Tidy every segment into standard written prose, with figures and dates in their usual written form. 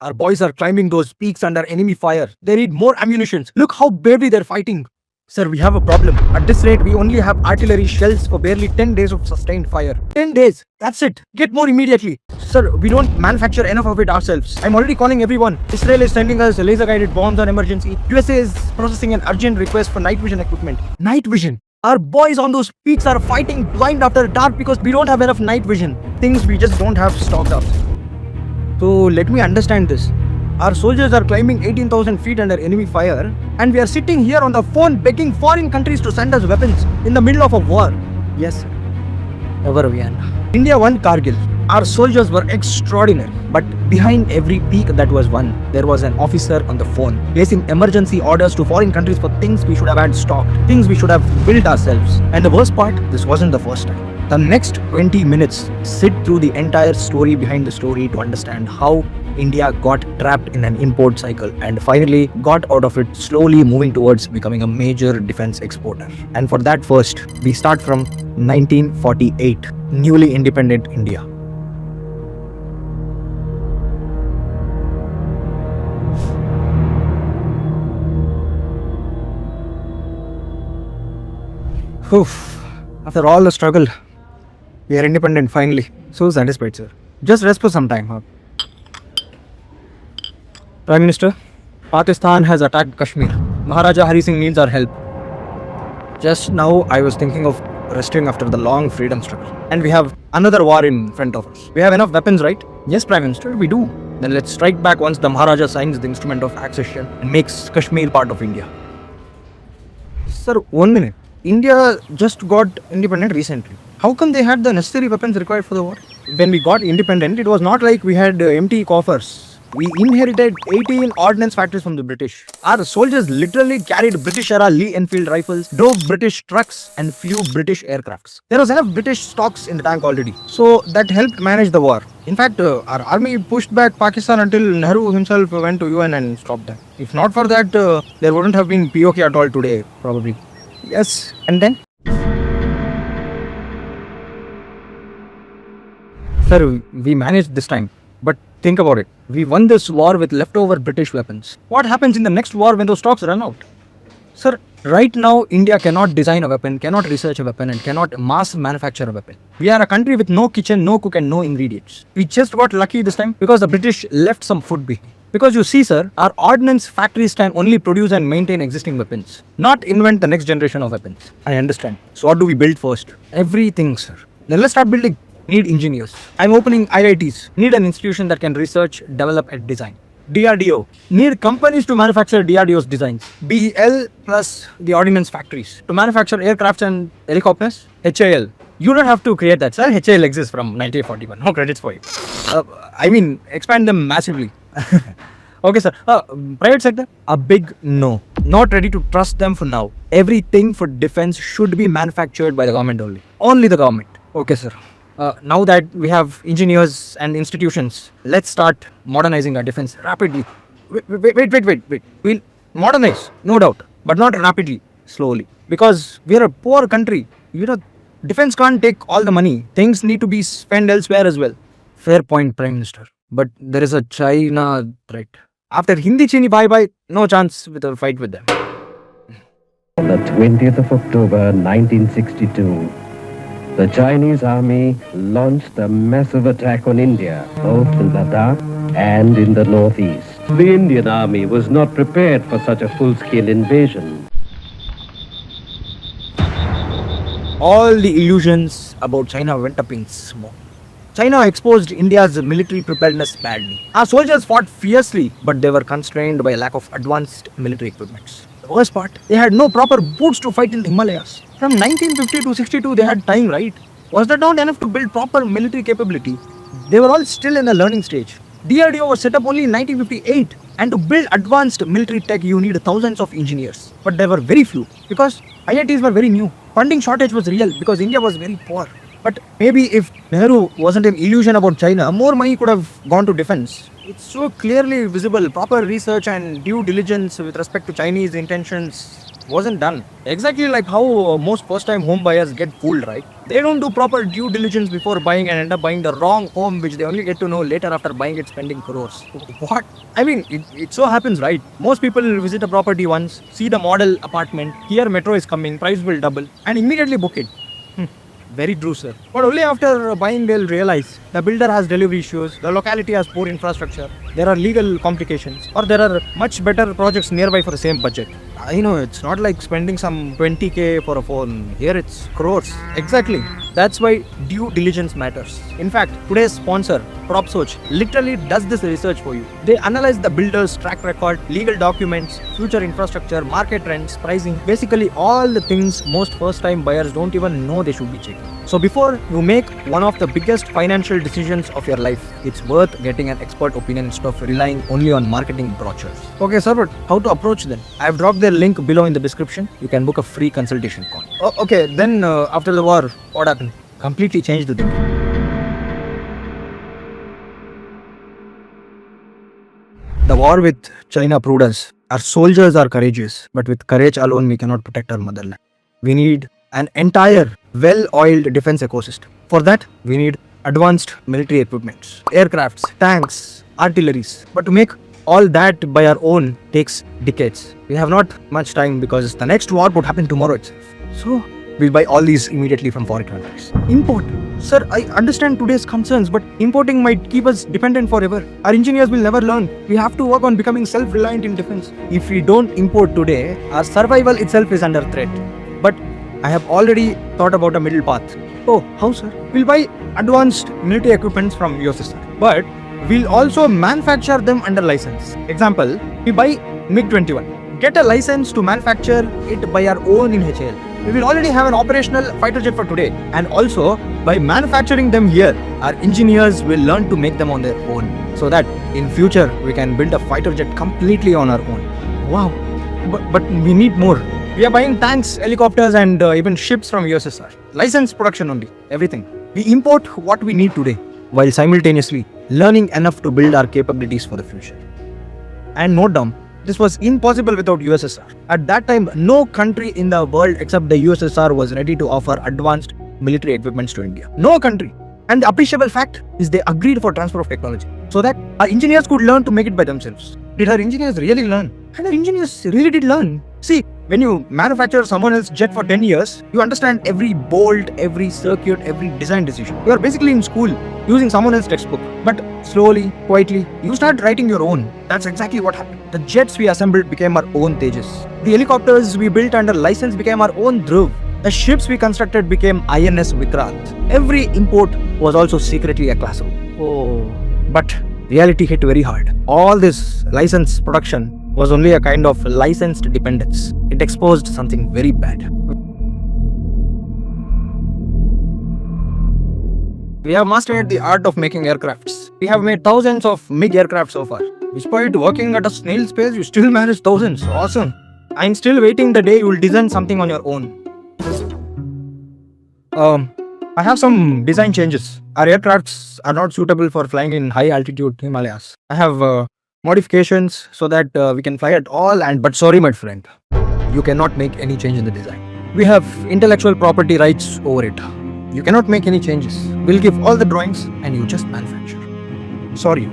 Our boys are climbing those peaks under enemy fire. They need more ammunition. Look how bravely they're fighting. Sir, we have a problem. At this rate, we only have artillery shells for barely 10 days of sustained fire. 10 days. That's it. Get more immediately. Sir, we don't manufacture enough of it ourselves. I'm already calling everyone. Israel is sending us laser-guided bombs on emergency. USA is processing an urgent request for night vision equipment. Night vision? Our boys on those peaks are fighting blind after dark because we don't have enough night vision. Things we just don't have stocked up. So let me understand this. Our soldiers are climbing 18,000 feet under enemy fire, and we are sitting here on the phone begging foreign countries to send us weapons in the middle of a war. Yes, sir. Ever we are. India won Kargil. Our soldiers were extraordinary, but behind every peak that was won, there was an officer on the phone placing emergency orders to foreign countries for things we should have had stocked, things we should have built ourselves. And the worst part, this wasn't the first time. The next 20 minutes, sit through the entire story behind the story to understand how India got trapped in an import cycle and finally got out of it, slowly moving towards becoming a major defense exporter. And for that, first, we start from 1948, newly independent India. Oof. After all the struggle, we are independent finally. So satisfied, sir. Just rest for some time, huh? Prime Minister, Pakistan has attacked Kashmir. Maharaja Hari Singh needs our help. Just now, I was thinking of resting after the long freedom struggle. And we have another war in front of us. We have enough weapons, right? Yes, Prime Minister, we do. Then let's strike back once the Maharaja signs the instrument of accession and makes Kashmir part of India. Sir, 1 minute. India just got independent recently. How come they had the necessary weapons required for the war? When we got independent, it was not like we had empty coffers. We inherited 18 ordnance factories from the British. Our soldiers literally carried British-era Lee Enfield rifles, drove British trucks and flew British aircrafts. There was enough British stocks in the tank already. So that helped manage the war. In fact, our army pushed back Pakistan until Nehru himself went to UN and stopped them. If not for that, there wouldn't have been POK at all today, probably. Yes, and then? Sir, we managed this time. But think about it. We won this war with leftover British weapons. What happens in the next war when those stocks run out? Sir, right now, India cannot design a weapon, cannot research a weapon, and cannot mass manufacture a weapon. We are a country with no kitchen, no cook, and no ingredients. We just got lucky this time because the British left some food behind. Because you see, sir, our ordnance factories can only produce and maintain existing weapons, not invent the next generation of weapons. I understand. So what do we build first? Everything, sir. Then let's start building. Need engineers. I'm opening IITs. Need an institution that can research, develop, and design. DRDO. Need companies to manufacture DRDO's designs. BEL plus the ordnance factories. To manufacture aircrafts and helicopters. HAL. You don't have to create that, sir. HAL exists from 1941. No credits for you. Expand them massively. Okay, sir. Private sector? A big no. Not ready to trust them for now. Everything for defense should be manufactured by the government only. Only the government. Okay, sir. Now that we have engineers and institutions, let's start modernizing our defense rapidly. Wait. We'll modernize, no doubt, but not rapidly, slowly. Because we are a poor country. Defense can't take all the money. Things need to be spent elsewhere as well. Fair point, Prime Minister. But there is a China threat. After Hindi Chini bye-bye, no chance with a fight with them. On the 20th of October 1962, the Chinese army launched a massive attack on India, both in Ladakh and in the northeast. The Indian army was not prepared for such a full-scale invasion. All the illusions about China went up in smoke. China exposed India's military preparedness badly. Our soldiers fought fiercely, but they were constrained by a lack of advanced military equipment. The worst part, they had no proper boots to fight in the Himalayas. From 1950 to 62, they had time, right? Was that not enough to build proper military capability? They were all still in a learning stage. DRDO was set up only in 1958, and to build advanced military tech, you need thousands of engineers. But there were very few, because IITs were very new. Funding shortage was real, because India was very poor. But maybe if Nehru wasn't an illusion about China, more money could have gone to defense. It's so clearly visible. Proper research and due diligence with respect to Chinese intentions wasn't done. Exactly like how most first-time home buyers get fooled, right? They don't do proper due diligence before buying and end up buying the wrong home, which they only get to know later after buying it, spending crores. What? I mean, it so happens, right? Most people visit a property once, see the model apartment, hear metro is coming, price will double, and immediately book it. Very true, sir. But only after buying they'll realize the builder has delivery issues, the locality has poor infrastructure, there are legal complications, or there are much better projects nearby for the same budget. I know it's not like spending some 20k for a phone. Here it's crores. Exactly. That's why due diligence matters. In fact, today's sponsor, Propsoch, literally does this research for you. They analyze the builder's track record, legal documents, future infrastructure, market trends, pricing, basically all the things most first-time buyers don't even know they should be checking. So before you make one of the biggest financial decisions of your life, it's worth getting an expert opinion instead of relying only on marketing brochures. Okay, sir, but how to approach them? I've dropped their link below in the description. You can book a free consultation call. Okay, then after the war, what happened? Completely changed the thing. The war with China proved us our soldiers are courageous, but with courage alone we cannot protect our motherland. We need an entire well-oiled defense ecosystem. For that, we need advanced military equipments, aircrafts, tanks, artilleries. But to make all that by our own takes decades. We have not much time because the next war would happen tomorrow itself. So, we'll buy all these immediately from foreign countries. Import. Sir, I understand today's concerns, but importing might keep us dependent forever. Our engineers will never learn. We have to work on becoming self-reliant in defense. If we don't import today, our survival itself is under threat. But I have already thought about a middle path. Oh, how, sir? We'll buy advanced military equipments from USSR. But we'll also manufacture them under license. Example, we buy MiG-21. Get a license to manufacture it by our own in HAL. We will already have an operational fighter jet for today. And also, by manufacturing them here, our engineers will learn to make them on their own. So that in future, we can build a fighter jet completely on our own. Wow. But we need more. We are buying tanks, helicopters and even ships from USSR. Licensed production only. Everything. We import what we need today, while simultaneously learning enough to build our capabilities for the future. And note down, this was impossible without USSR. At that time, no country in the world except the USSR was ready to offer advanced military equipments to India. No country. And the appreciable fact is they agreed for transfer of technology so that our engineers could learn to make it by themselves. Did our engineers really learn? And our engineers really did learn. See, when you manufacture someone else's jet for 10 years, you understand every bolt, every circuit, every design decision. You are basically in school using someone else's textbook. But slowly, quietly, you start writing your own. That's exactly what happened. The jets we assembled became our own Tejas. The helicopters we built under license became our own Dhruv. The ships we constructed became INS Vikrant. Every import was also secretly a classroom. Oh. But reality hit very hard. All this license production was only a kind of licensed dependence. It exposed something very bad. We have mastered the art of making aircrafts. We have made thousands of MiG aircraft so far. Despite working at a snail's pace, you still manage thousands. Awesome. I'm still waiting the day you will design something on your own. I have some design changes. Our aircrafts are not suitable for flying in high altitude Himalayas. I have modifications so that we can fly at all, but sorry my friend, you cannot make any change in the design. We have intellectual property rights over it. You cannot make any changes. We'll give all the drawings and you just manufacture. Sorry.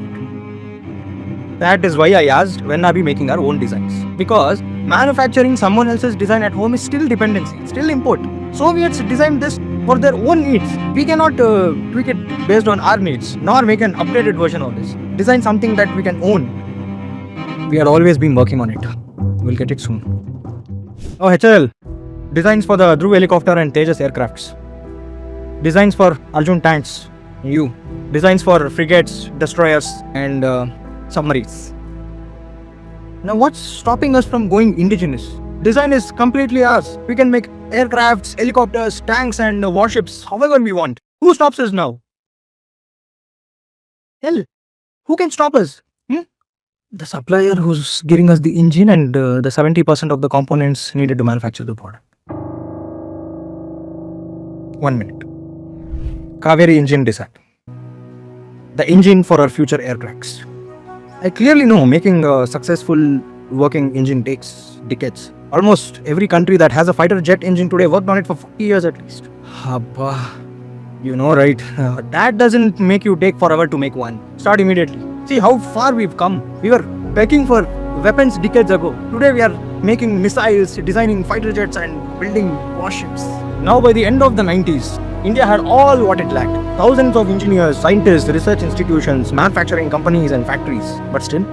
That is why I asked when are we making our own designs. Because manufacturing someone else's design at home is still dependency, still import. Soviets designed this for their own needs. We cannot tweak it based on our needs, nor make an updated version of this. Design something that we can own. We had always been working on it. We'll get it soon. Oh, HL. Designs for the Dhruv helicopter and Tejas aircrafts. Designs for Arjun tanks. You. Designs for frigates, destroyers and submarines. Now what's stopping us from going indigenous? Design is completely ours. We can make aircrafts, helicopters, tanks and warships however we want. Who stops us now? Hell, who can stop us? The supplier who's giving us the engine and the 70% of the components needed to manufacture the product. 1 minute. Kaveri engine design. The engine for our future aircrafts. I clearly know making a successful working engine takes decades. Almost every country that has a fighter jet engine today worked on it for 40 years at least. Abba. You know, right? That doesn't make you take forever to make one. Start immediately. See how far we've come. We were begging for weapons decades ago. Today we are making missiles, designing fighter jets and building warships. Now by the end of the 90s, India had all what it lacked. Thousands of engineers, scientists, research institutions, manufacturing companies and factories. But still,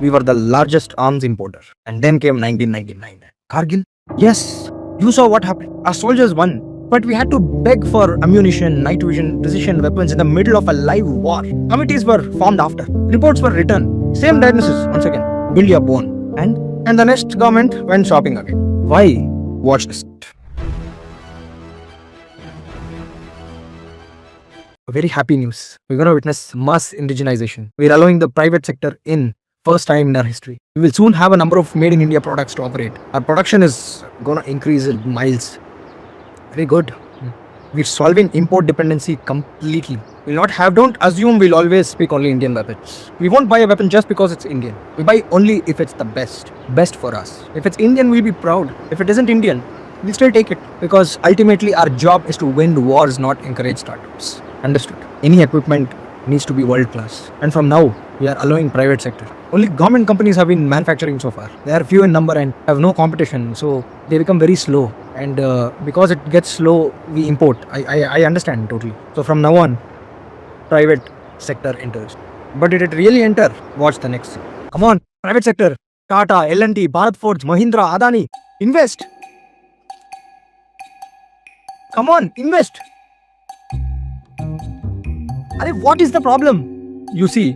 we were the largest arms importer. And then came 1999. Kargil? Yes, you saw what happened. Our soldiers won. But we had to beg for ammunition, night vision, precision weapons in the middle of a live war. Committees were formed after. Reports were written. Same diagnosis once again. Build your bone. And the next government went shopping again. Why? Watch this. Very happy news. We're going to witness mass indigenization. We're allowing the private sector in. First time in our history. We will soon have a number of made in India products to operate. Our production is going to increase in miles. Very good. We're solving import dependency completely. Don't assume we'll always speak only Indian weapons. We won't buy a weapon just because it's Indian. We buy only if it's the best for us. If it's Indian, we'll be proud. If it isn't Indian, we'll still take it. Because ultimately our job is to win wars, not encourage startups. Understood? Any equipment needs to be world class. And from now, we are allowing private sector. Only government companies have been manufacturing so far. They are few in number and have no competition, so they become very slow. And because it gets slow, we import. I understand totally. So from now on, private sector enters. But did it really enter? Watch the next. Come on, private sector. Tata, L&T, Bharat Forge, Mahindra, Adani. Invest. Come on, invest. What is the problem? You see,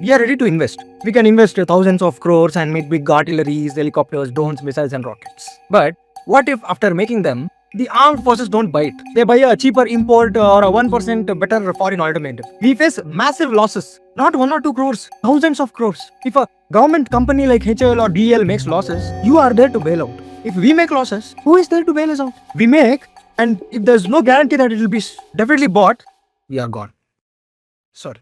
we are ready to invest. We can invest thousands of crores and make big artilleries, helicopters, drones, missiles and rockets. But what if after making them, the armed forces don't buy it? They buy a cheaper import or a 1% better foreign alternative. We face massive losses. Not 1 or 2 crores, thousands of crores. If a government company like HL or DL makes losses, you are there to bail out. If we make losses, who is there to bail us out? We make, and if there's no guarantee that it will be definitely bought, we are gone. Sorry.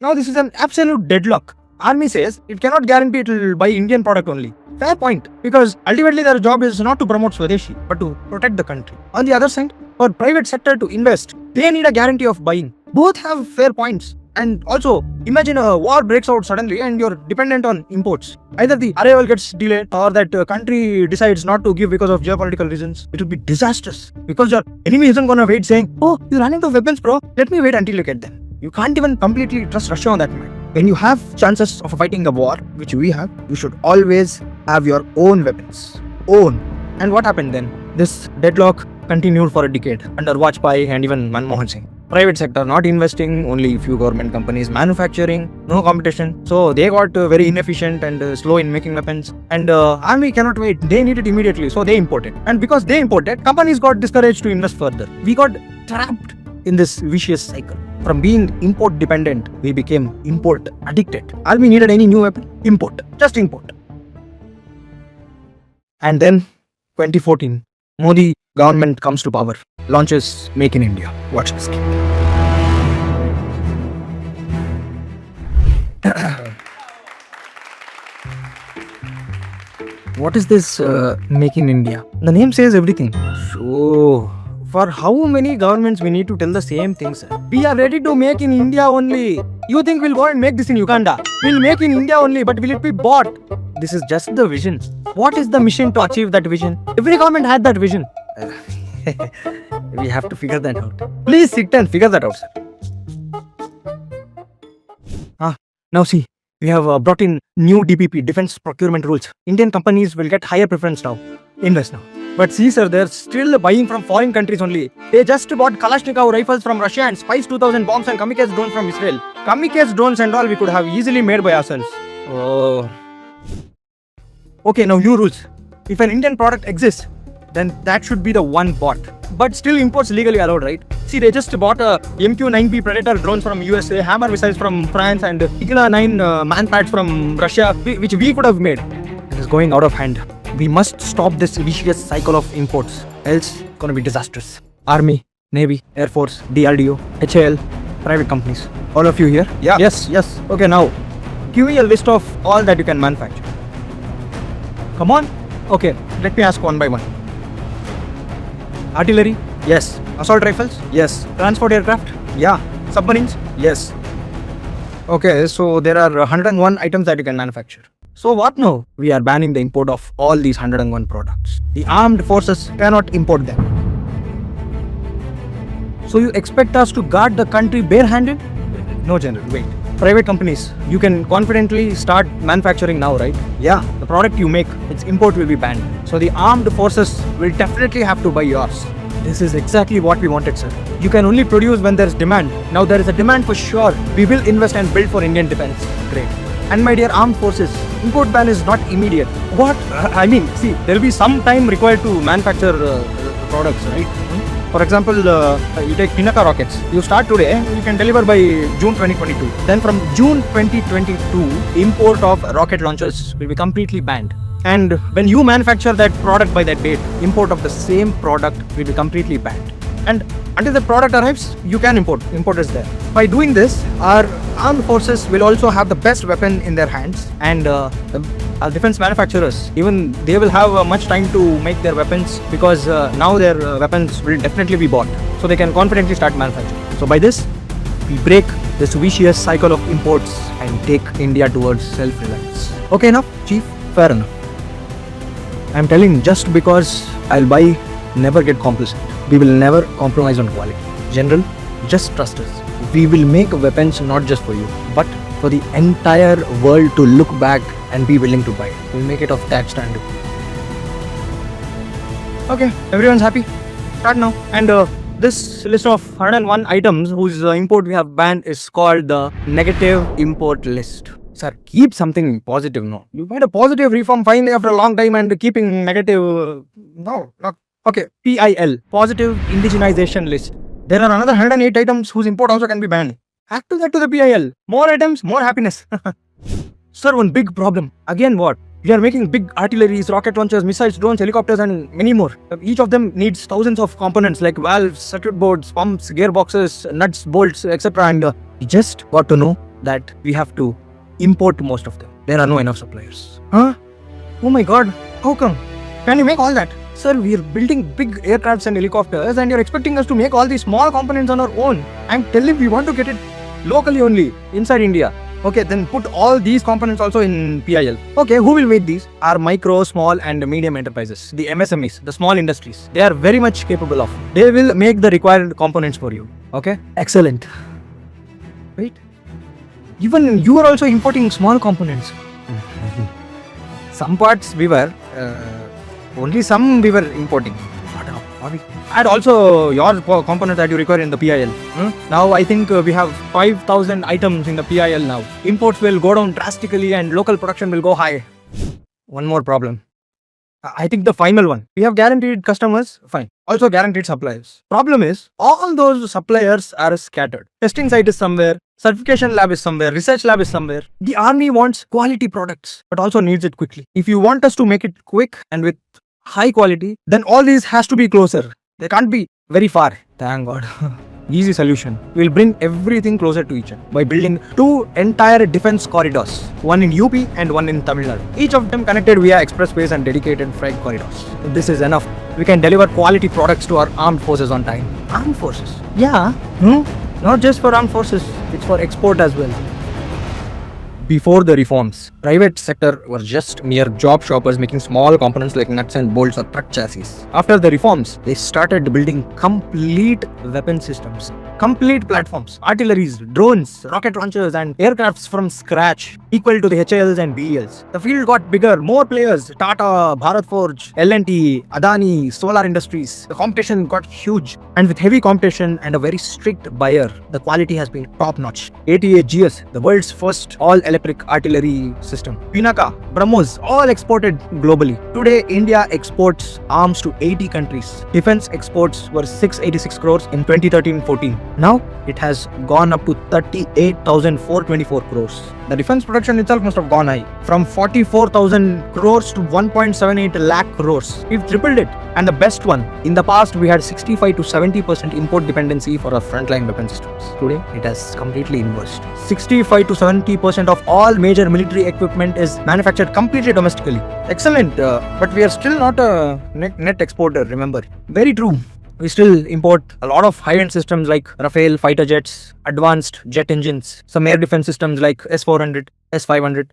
Now this is an absolute deadlock. Army says it cannot guarantee it will buy Indian product only. Fair point, because ultimately their job is not to promote Swadeshi, but to protect the country. On the other side, for private sector to invest, they need a guarantee of buying. Both have fair points. And also, imagine a war breaks out suddenly and you're dependent on imports. Either the arrival gets delayed or that country decides not to give because of geopolitical reasons. It will be disastrous because your enemy isn't gonna wait saying, oh, you're running out of weapons, bro. Let me wait until you get them. You can't even completely trust Russia on that matter. When you have chances of fighting a war, which we have, you should always have your own weapons. Own. And what happened then? This deadlock continued for a decade under Vajpayee and even Manmohan Singh. Private sector not investing, only few government companies manufacturing, no competition. So they got very inefficient and slow in making weapons. And army cannot wait. They need it immediately. So they imported. And because they imported, companies got discouraged to invest further. We got trapped in this vicious cycle. From being import dependent, we became import addicted. Army needed any new weapon? Import. Just import. And then 2014, Modi government comes to power, launches Make in India. Watch this. What is this Make in India? The name says everything. So, for how many governments we need to tell the same thing, sir? We are ready to make in India only. You think we'll go and make this in Uganda? We'll make in India only, but will it be bought? This is just the vision. What is the mission to achieve that vision? Every government had that vision. We have to figure that out. Please sit and figure that out, sir. Now see, we have brought in new DPP, Defense Procurement Rules. Indian companies will get higher preference now. Invest now. But see, sir, they're still buying from foreign countries only. They just bought Kalashnikov rifles from Russia and Spice 2000 bombs and kamikaze drones from Israel. Kamikaze drones and all we could have easily made by ourselves. Oh. Okay, now new rules. If an Indian product exists, then that should be the one bought. But still imports legally allowed, right? See, they just bought a MQ-9B Predator drones from USA, Hammer missiles from France and Eagle 9 manpads from Russia, which we could have made. It is going out of hand. We must stop this vicious cycle of imports, else it's gonna be disastrous. Army, Navy, Air Force, DRDO, HAL, private companies. All of you here? Yeah. Yes. Okay, now give me a list of all that you can manufacture. Come on. Okay, let me ask one by one. Artillery? Yes. Assault rifles? Yes. Transport aircraft? Yeah. Submarines? Yes. Okay, so there are 101 items that you can manufacture. So what now? We are banning the import of all these 101 products. The armed forces cannot import them. So you expect us to guard the country barehanded? No, General, wait. Private companies, you can confidently start manufacturing now, right? Yeah, the product you make, its import will be banned. So the armed forces will definitely have to buy yours. This is exactly what we wanted, sir. You can only produce when there is demand. Now there is a demand for sure. We will invest and build for Indian defense. Great. And my dear armed forces, import ban is not immediate. What? I mean, see, there will be some time required to manufacture products, right? For example, you take Pinaka rockets. You start today, you can deliver by June 2022. Then from June 2022, import of rocket launchers will be completely banned. And when you manufacture that product by that date, import of the same product will be completely banned. And until the product arrives, you can import. Import is there. By doing this, our armed forces will also have the best weapon in their hands, and our defense manufacturers, even they will have much time to make their weapons, because now their weapons will definitely be bought. So they can confidently start manufacturing. So by this, we break this vicious cycle of imports and take India towards self-reliance. Okay enough, Chief? Fair enough. I'm telling, just because I'll buy, never get complacent. We will never compromise on quality. General, just trust us. We will make weapons not just for you, but for the entire world to look back and be willing to buy. We'll make it of that standard. Okay, everyone's happy? Start now. And this list of 101 items whose import we have banned is called the negative import list. Sir, keep something positive, no? You made a positive reform finally after a long time and keeping negative... No, not... Okay, PIL, Positive Indigenization List. There are another 108 items whose import also can be banned. Add to that to the PIL. More items, more happiness. Sir, one big problem. Again what? We are making big artilleries, rocket launchers, missiles, drones, helicopters and many more. Each of them needs thousands of components like valves, circuit boards, pumps, gearboxes, nuts, bolts, etc. And we just got to know that we have to import most of them. There are no enough suppliers. Huh? Oh my god, how come? Can you make all that? Sir, we are building big aircrafts and helicopters and you're expecting us to make all these small components on our own. I'm telling we want to get it locally only, inside India. Okay, then put all these components also in PIL. Okay, who will make these? Our micro, small and medium enterprises, the MSMEs, the small industries. They are very much capable of. They will make the required components for you. Okay? Excellent. Wait. Even you are also importing small components. Some parts we were, only some we were importing. And also your component that you require in the PIL. Now I think we have 5,000 items in the PIL now. Imports will go down drastically and local production will go high. One more problem. I think the final one. We have guaranteed customers, fine. Also guaranteed suppliers. Problem is, all those suppliers are scattered. Testing site is somewhere, certification lab is somewhere, research lab is somewhere. The army wants quality products, but also needs it quickly. If you want us to make it quick and with high quality, then all these has to be closer. They can't be very far. Thank God. Easy solution. We'll bring everything closer to each other by building 2 entire defense corridors, one in UP and one in Tamil Nadu. Each of them connected via expressways and dedicated freight corridors. This is enough. We can deliver quality products to our armed forces on time. Armed forces? Yeah. Not just for armed forces, it's for export as well. Before the reforms, private sector were just mere job shoppers making small components like nuts and bolts or truck chassis. After the reforms, they started building complete weapon systems, complete platforms, artilleries, drones, rocket launchers and aircrafts from scratch, equal to the HALs and BELs. The field got bigger, more players, Tata, Bharat Forge, L&T, Adani, Solar Industries. The competition got huge, and with heavy competition and a very strict buyer, the quality has been top-notch. 88 GS, the world's first all-electric artillery system. Pinaka, BrahMos, all exported globally. Today, India exports arms to 80 countries. Defense exports were 686 crores in 2013-14. Now, it has gone up to 38,424 crores. The defense production itself must have gone high, from 44,000 crores to 1.78 lakh crores. We've tripled it. And the best one, in the past we had 65 to 70% import dependency for our frontline weapon systems. Today, it has completely inversed. 65 to 70% of all major military equipment is manufactured completely domestically. Excellent, but we are still not a net exporter, remember. Very true. We still import a lot of high-end systems like Rafale fighter jets, advanced jet engines, some air defense systems like S-400, S-500,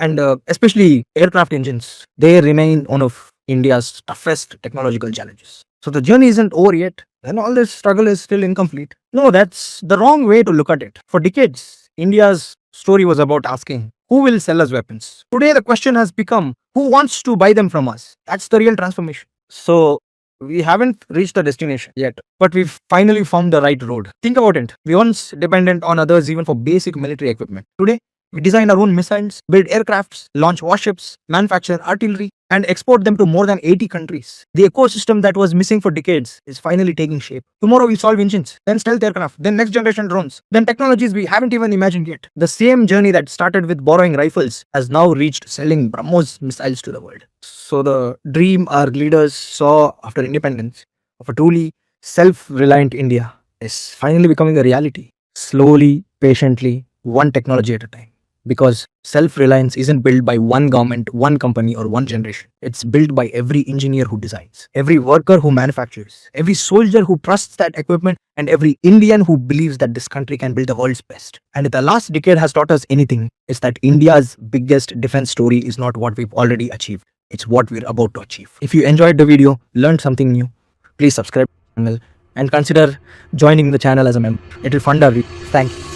and especially aircraft engines. They remain one of India's toughest technological challenges. So the journey isn't over yet, and all this struggle is still incomplete. No, that's the wrong way to look at it. For decades, India's story was about asking, who will sell us weapons? Today, the question has become, who wants to buy them from us? That's the real transformation. So, we haven't reached the destination yet, but we've finally found the right road. Think about it. We once dependent on others even for basic military equipment. Today, we design our own missiles, build aircrafts, launch warships, manufacture artillery, and export them to more than 80 countries. The ecosystem that was missing for decades is finally taking shape. Tomorrow we'll solve engines, then stealth aircraft, then next generation drones, then technologies we haven't even imagined yet. The same journey that started with borrowing rifles has now reached selling BrahMos missiles to the world. So the dream our leaders saw after independence of a truly self-reliant India is finally becoming a reality. Slowly, patiently, one technology at a time. Because self-reliance isn't built by one government, one company, or one generation. It's built by every engineer who designs, every worker who manufactures, every soldier who trusts that equipment, and every Indian who believes that this country can build the world's best. And if the last decade has taught us anything, it's that India's biggest defense story is not what we've already achieved. It's what we're about to achieve. If you enjoyed the video, learned something new, please subscribe to the channel and consider joining the channel as a member. It will fund our video. Thank you.